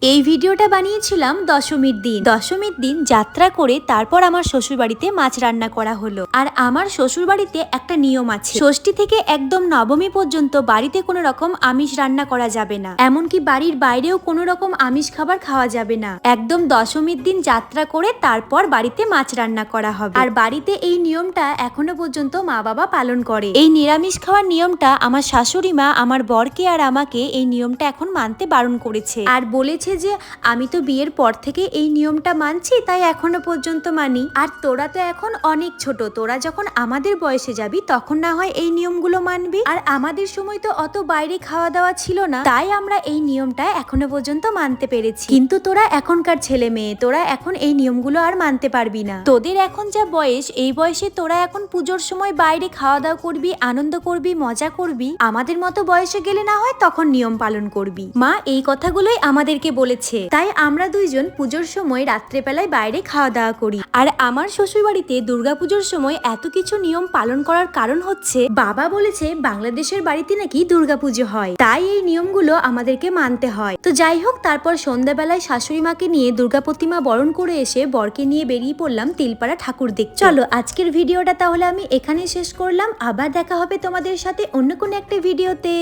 এই ভিডিওটা বানিয়েছিলাম দশমীর দিন যাত্রা করে তারপর আমার শ্বশুর বাড়িতে মাছ রান্না করা হলো। আর আমার শ্বশুর বাড়িতে একটা নিয়ম আছে, ষষ্ঠী থেকে একদম নবমী পর্যন্ত বাড়িতে কোনো রকম আমিষ রান্না করা যাবে না, এমনকি বাড়ির বাইরেও কোনো রকম আমিষ খাবার খাওয়া যাবে না। একদম দশমীর দিন যাত্রা করে তারপর বাড়িতে মাছ রান্না করা হবে। আর বাড়িতে এই নিয়মটা এখনো পর্যন্ত মা বাবা পালন করে। এই নিরামিষ খাওয়ার নিয়মটা আমার শাশুড়ি মা আমার বরকে আর আমাকে এই নিয়মটা এখন মানতে বারণ করেছে, আর বলেছে যে আমি তো বিয়ের পর থেকে এই নিয়মটা মানছি, তাই এখনো পর্যন্ত মানি। আর তোরা তো এখন অনেক ছোট, তোরা যখন আমাদের বয়সে যাবি তখন না হয় এই নিয়মগুলো মানবি। আর আমাদের সময় তো অত বাইরে খাওয়া দাওয়া ছিল না, তাই আমরা এই নিয়মটা এখনো পর্যন্ত মানতে পেরেছি। কিন্তু তোরা এখনকার ছেলে মেয়ে, তোরা এখন এই নিয়মগুলো আর মানতে পারবি না। তোদের এখন যা বয়স, এই বয়সে তোরা এখন পুজোর সময় বাইরে খাওয়া দাওয়া করবি, আনন্দ করবি, মজা করবি। আমাদের মতো বয়সে গেলে না হয় তখন নিয়ম পালন করবি। মা এই কথাগুলোই আমাদেরকে বলেছে, তাই আমরা দুইজন পুজোর সময় রাত্রেবেলায় বাইরে খাওয়া দাওয়া করি। আর আমার শ্বশুর বাড়িতে দুর্গাপুজোর সময় এত কিছু নিয়ম পালন করার কারণ হচ্ছে, বাবা বলেছে বাংলাদেশের বাড়িতে নাকি দুর্গাপুজো হয়, তাই এই নিয়মগুলো আমাদেরকে মানতে হয়। তো যাই হোক, তারপর সন্ধ্যাবেলায় শাশুড়ি মাকে নিয়ে দুর্গা প্রতিমা বরণ করে এসে বরকে নিয়ে বেরিয়ে পড়লাম তিলপাড়া ঠাকুর দেখতে। চলো আজকের ভিডিওটা তাহলে আমি এখানে শেষ করলাম, আবার দেখা হবে তোমাদের সাথে অন্য কোনো একটা ভিডিওতে।